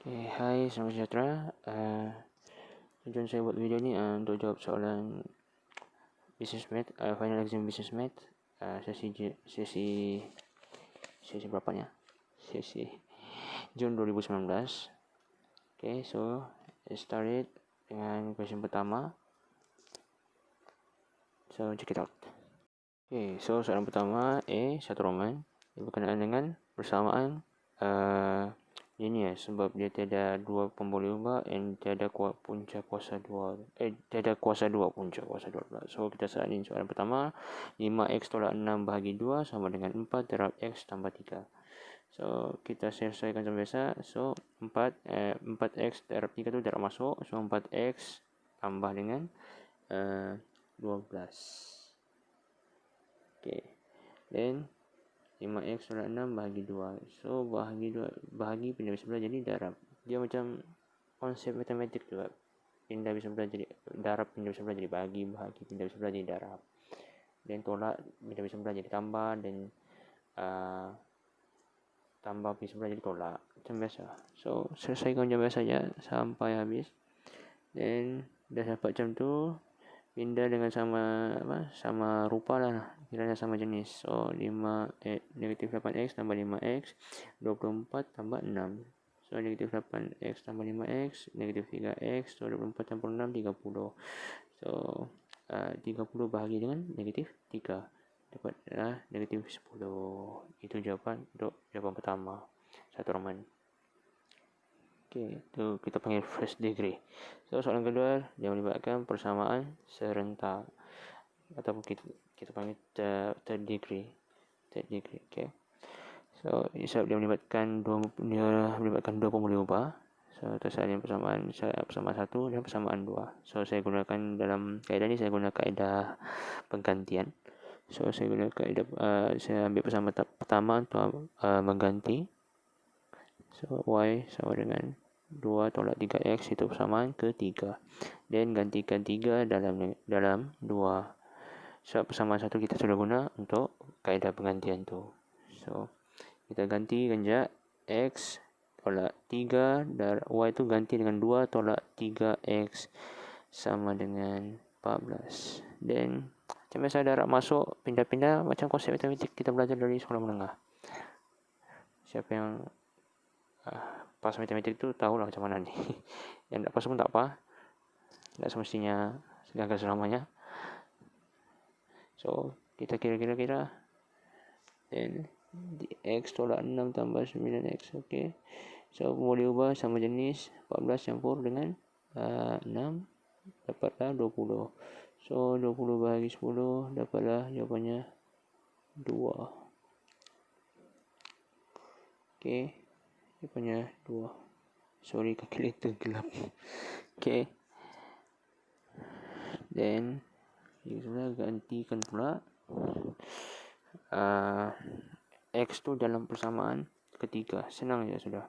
Hai, selamat sejahtera. Tujuan saya buat video ni untuk jawab soalan Business Math, Final Exam Business Math, sesi berapa ni? Sesi Jun 2019. Okay, so let's start it dengan question pertama. So check it out. Okay, so soalan pertama satu Roman berkenaan dengan persamaan ini sebab dia tiada dua pemboleh ubah and tiada punca kuasa 2 tiada kuasa 2 punca kuasa 2 pula. So kita salin soalan pertama, 5x tolak 6 bahagi 2 sama dengan 4 darab x tambah 3. So kita selesaikan macam biasa. So 4x darab 3 tu darab masuk. So 4x tambah dengan 12. Okay, then 5x tolak 6 bahagi 2. So bahagi pindah habis sebelah jadi darab. Dia macam konsep matematik tu, pindah habis sebelah jadi darab, pindah habis sebelah jadi bahagi pindah habis sebelah jadi darab. Dan tolak pindah habis sebelah jadi tambah, dan tambah habis sebelah jadi tolak. Macam biasa. So selesaikan macam biasa saja sampai habis. Dan dah dapat macam tu, pindah dengan sama rupa lah, kiranya sama jenis. So negatif 8x tambah 5x 24 tambah 6. So negatif 8x tambah 5x negatif 3x. So 24 tambah 6 30. So 30 bahagi dengan negatif 3 dapat negatif 10. Itu jawaban untuk jawaban pertama, satu Roman. Okay, itu kita panggil first degree. So soalan kedua, dia melibatkan persamaan serentak ataupun kita panggil third degree. Okay. So sebab dia melibatkan dua pemboleh ubah. So tersalin persamaan satu dan persamaan 2. So saya gunakan dalam kaedah ni, saya guna kaedah penggantian. So saya guna kaedah saya ambil persamaan pertama untuk mengganti. So y sama dengan 2 tolak 3x, itu persamaan ketiga. Dan gantikan 3 dalam 2. So persamaan 1 kita sudah guna untuk kaedah penggantian tu. So kita ganti ganjak x tolak 3 dan y tu ganti dengan 2 tolak 3x sama dengan 14. Dan macam biasa darab masuk, pindah-pindah macam konsep matematik kita belajar dari sekolah menengah. Siapa yang pas matematik tu tahulah macam mana ni. Yang tak pas pun tak apa, tak semestinya gagal selamanya. So kita kira-kira dan x tolak 6 tambah 9x. Okay, so boleh ubah sama jenis 14 campur dengan 6 dapatlah 20. So 20 bahagi 10 dapatlah jawapannya 2. Okay, jawapannya 2. Sorry, kalkulator gelap. Okay, then kita gantikan pula x tu dalam persamaan ketiga. Senang je sudah,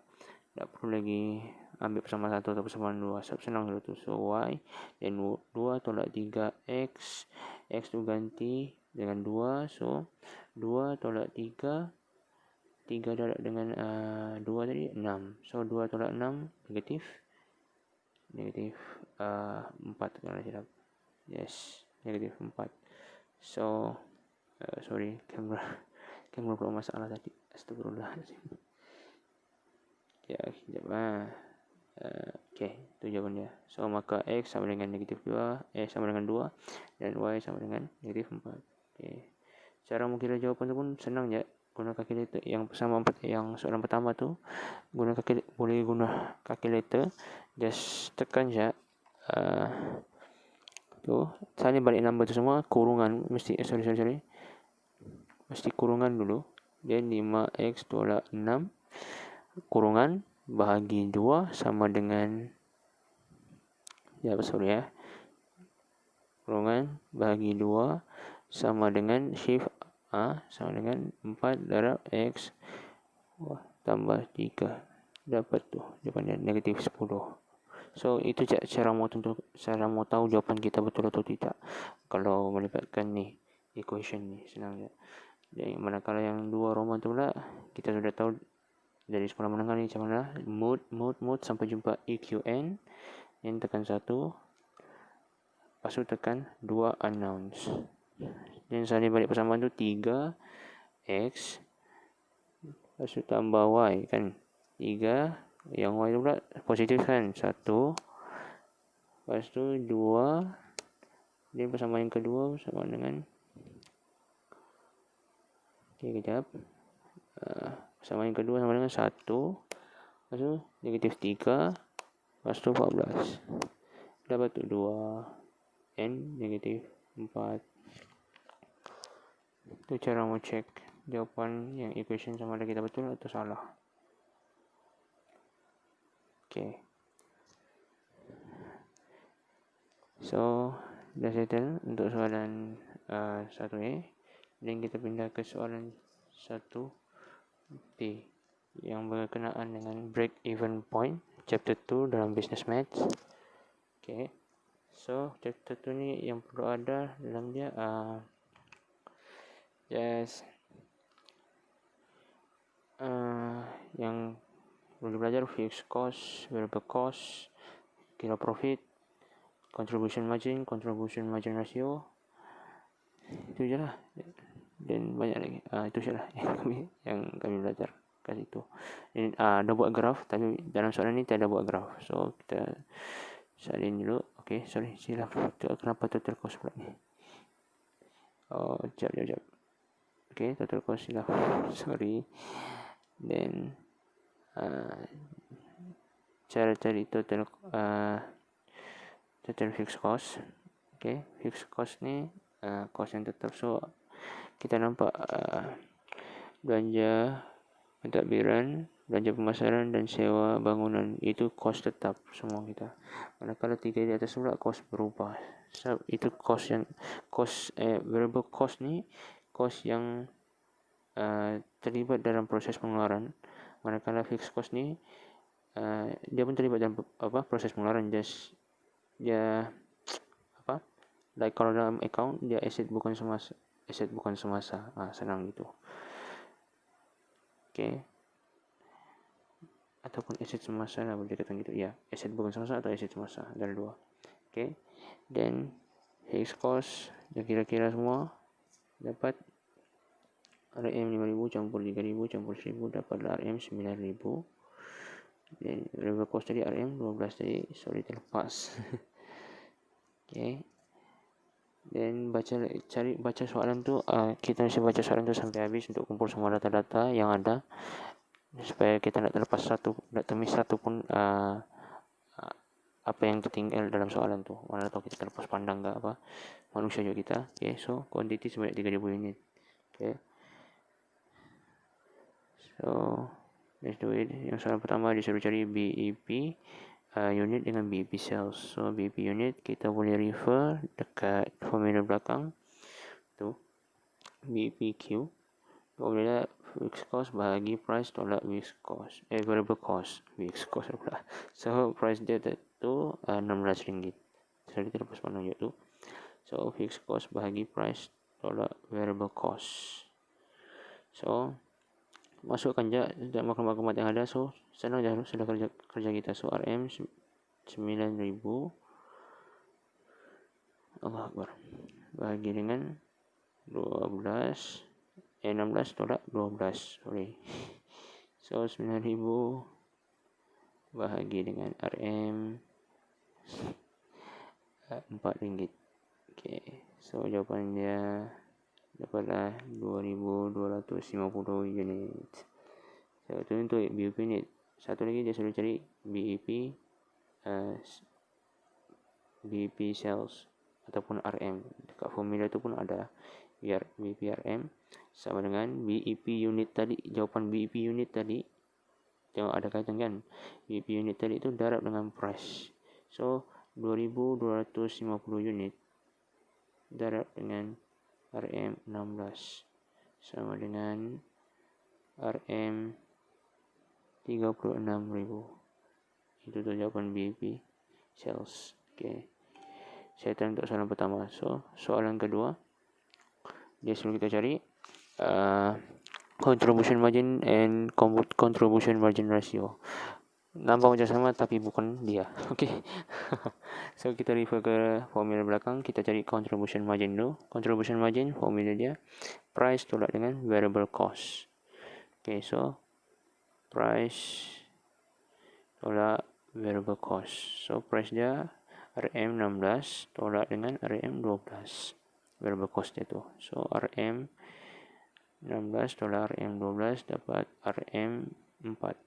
tak perlu lagi ambil persamaan 1 atau persamaan 2. Senang sudah tu. So y dan 2 tolak 3x, x tu ganti dengan 2. So 2 tolak 3 darab dengan 2 tadi 6. So 2 tolak 6 negatif 4 kalau tidak. Yes, negatif 4. So sorry, kamera pula masalah tadi. Astagfirullahaladzim. Ya, sekejap okay, itu jawapannya. So maka x sama dengan negatif 2, sama dengan 2, dan y sama dengan negatif 4. Okay, cara mengkira jawapan tu pun senang je. Guna kalkulator yang persamaan yang soalan pertama tu, boleh guna kalkulator. Just tekan je tu, salin balik nombor tu semua, kurungan mesti mesti kurungan dulu. Dan 5x tolak 6 kurungan bahagi 2 sama dengan kurungan bahagi 2 sama dengan shift sama dengan 4 darab x tambah 3. Dapat tu jawapannya negatif 10. So itu cara mau tahu jawapan kita betul atau tidak. Kalau melibatkan ni equation ni senang je. Jadi manakala yang 2 Roman tu pula, kita sudah tahu dari sekolah menengah ni macam mana, mode sampai jumpa EQN, dan tekan 1, lepas tu tekan 2 unknowns, dan salin balik persamaan tu 3x, lepas tu tambah y kan, 3, yang y tu pula positif kan, 1, lepas tu 2, dan persamaan yang kedua sama dengan kejap, persamaan yang kedua sama dengan 1, lepas tu negatif 3, lepas tu 14, dapat tu 2 n negatif 4. Itu cara mau cek jawapan yang equation sama ada kita betul atau salah. Okay, so dah settle untuk soalan 1A, dan kita pindah ke soalan 1B yang berkenaan dengan break even point chapter 2 dalam business maths. Okay, so chapter 2 ni yang perlu ada dalam dia yang perlu belajar fixed cost, variable cost, kira profit, contribution margin ratio, itu je lah, dan banyak lagi. Itu je lah yang kami belajar kat situ. Dan dah buat graf, tapi dalam soalan ni tiada buat graf, so kita salin dulu. Okay, sorry, silap. Kenapa total cost pula ni? Sekejap. Okay, total cost silap. Sorry. Then cara cari total fixed cost. Okay, fixed cost ni cost yang tetap. So kita nampak belanja pentadbiran, belanja pemasaran dan sewa bangunan, itu cost tetap semua kita. Manakala 3 di atas pula cost berubah. So itu cost yang variable cost ni cost yang terlibat dalam proses pengeluaran. Manakala fixed cost ni dia pun terlibat dalam proses pengeluaran, just dia like kalau dalam account dia aset bukan semasa, senang gitu. Okay, ataupun aset semasa lah boleh katakan gitu ya, aset bukan semasa atau aset semasa, ada dua. Okay, then fixed cost yang kira-kira semua dapat RM 5,000 campur 3,000 campur 1,000 dapat RM 9,000. Dan variable cost tadi RM 12 tadi, sorry terlepas. Okay, dan baca soalan tu, kita mesti baca soalan tu sampai habis untuk kumpul semua data-data yang ada, supaya kita tak terlepas tak termiss satu pun apa yang tertinggal dalam soalan tu. Mana tahu kita terlepas pandang ke apa, manusia juga kita. Okay, so quantity sebanyak 3,000 unit. Okay, so let's do it. Yang soalan pertama disuruh cari BEP unit dengan BEP sales. So BEP unit kita boleh refer dekat formula belakang tu, BEPQ. Formula fixed cost bahagi price tolak variable cost, fixed cost pula. So price dia tu RM16. So kita lepas mana je tu. So fixed cost bahagi price tolak variable cost. So masukkan je maklumat-maklumat yang ada. So senang je sudah kerja kita. So RM 9,000 Allah Akbar bahagi dengan 16 tolak 12, sorry. So 9,000 bahagi dengan RM 4. Okay, so jawapan dia dapatlah 2,250 unit. So itu untuk BEP unit. Satu lagi dia suruh cari BEP sales ataupun RM. Dekat formula tu pun ada BEP RM sama dengan BEP unit tadi. Jawapan BEP unit tadi tengok ada kaitan kan. BEP unit tadi tu darab dengan price. So 2,250 unit darab dengan RM 16 sama dengan RM 36,000. Itu tu jawapan BEP sales. Okay, saya tanya untuk soalan pertama. So soalan kedua dia suruh kita cari contribution margin and contribution margin ratio. Nampak macam sama tapi bukan dia. Okay. So kita refer ke formula belakang, kita cari contribution margin dulu. Contribution margin formula dia price tolak dengan variable cost. Okay, so price tolak variable cost. So price dia RM16 tolak dengan RM12. Variable cost dia tu. So RM16 tolak RM12 dapat RM4.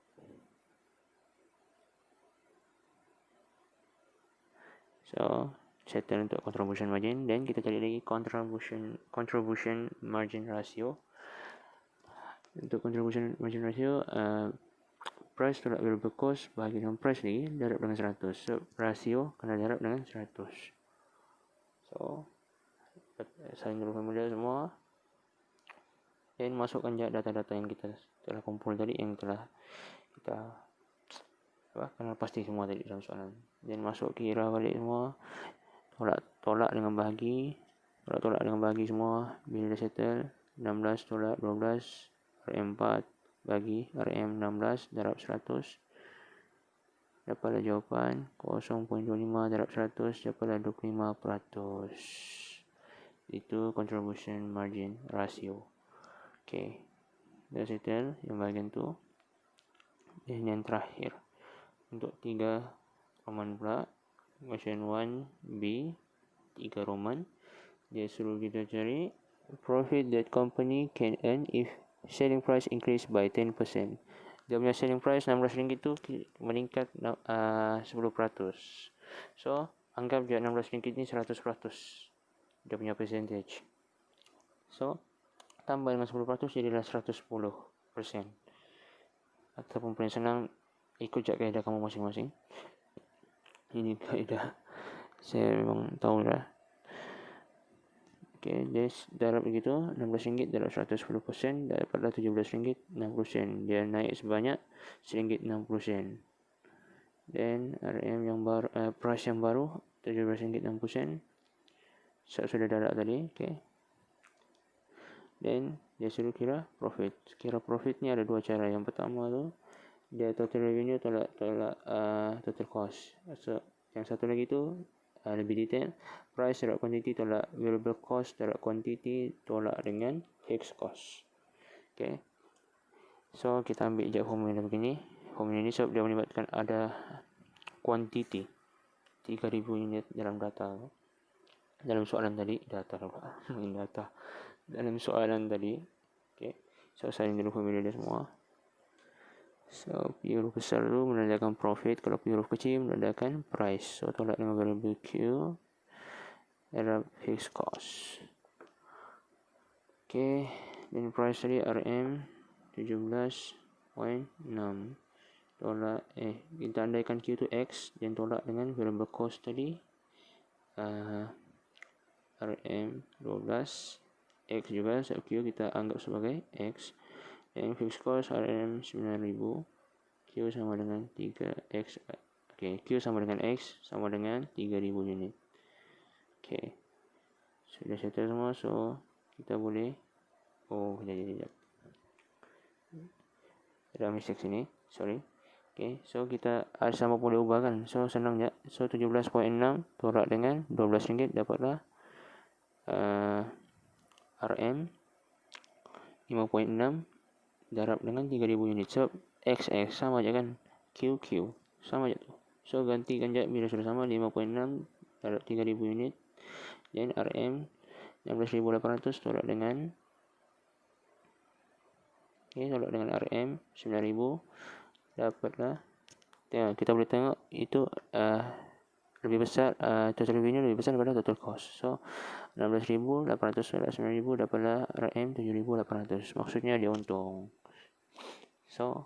So settle untuk contribution margin, dan kita cari lagi contribution margin ratio. Untuk contribution margin ratio, price tolak variable cost bahagi dengan price lagi darab dengan 100. So rasio kena darab dengan 100. So saling dulu formula semua, dan masukkan je data-data yang kita telah kumpul tadi, yang telah kita kena pasti semua tadi dalam soalan. Dan masuk kira balik semua, tolak dengan bahagi, tolak dengan bahagi semua. Bila dah settle, 16 tolak 12 RM4 bagi RM16 darab 100, dapatlah jawapan 0.25 darab 100 dapatlah 25%. Itu contribution margin ratio. Okay, dah settle yang bahagian tu. Dan yang terakhir untuk 3 Roman pula, question 1B 3 Roman, dia suruh kita cari profit that company can earn if selling price increase by 10%. Dia punya selling price RM16 tu meningkat 10%. So anggap je RM16 ni 100% dia punya percentage. So tambah dengan 10% jadilah 110%. Ataupun paling senang, ikut je kaedah kamu masing-masing. Ini kaedah saya memang tahu lah. Okay, just darab begitu, RM16 darab 110%, dapatlah RM17.60. Dia naik sebanyak RM1.60. Dan RM yang baru, price yang baru RM17.60. Sudah darab tadi. Okay. Dan dia suruh kira profit. Kira profit ni ada dua cara. Yang pertama tu, dia total revenue tolak total cost. So yang satu lagi tu lebih detail, price darab quantity tolak variable cost darab quantity tolak dengan fixed cost. Okay, so kita ambil je formula begini. Formula ni sebab dia melibatkan ada quantity 3000 unit dalam data. Dalam soalan tadi dalam soalan tadi. Okay, so saya dulu formula dia semua. So P huruf besar dulu menandakan profit, kalau P huruf kecil menandakan price. So tolak dengan variable Q darab fixed cost. Okay, dan price tadi RM 17.6 tolak kita andaikan Q tu X, dan tolak dengan variable cost tadi RM 12 X juga, so Q kita anggap sebagai X, dan fixed cost RM 9.000, Q sama dengan 3X. Okay, Q sama dengan X sama dengan 3.000 unit. Okay, sudah settle semua. So kita boleh sekejap ada mistake sini, sorry. Okay, so kita sama boleh ubahkan. So senang je. So 17.6 tolak dengan RM12 dapatlah RM 5.6 darab dengan 3.000 unit. So XX sama je kan, QQ sama je tu. So gantikan je bila sudah sama, 5.6 darab 3.000 unit, dan RM 16.800 tolak dengan tolak dengan RM 9.000 dapatlah, kita boleh tengok itu lebih besar, total revenue lebih besar daripada total cost. So 16.800 tolak 9.000 dapatlah RM 7.800. Maksudnya dia untung. So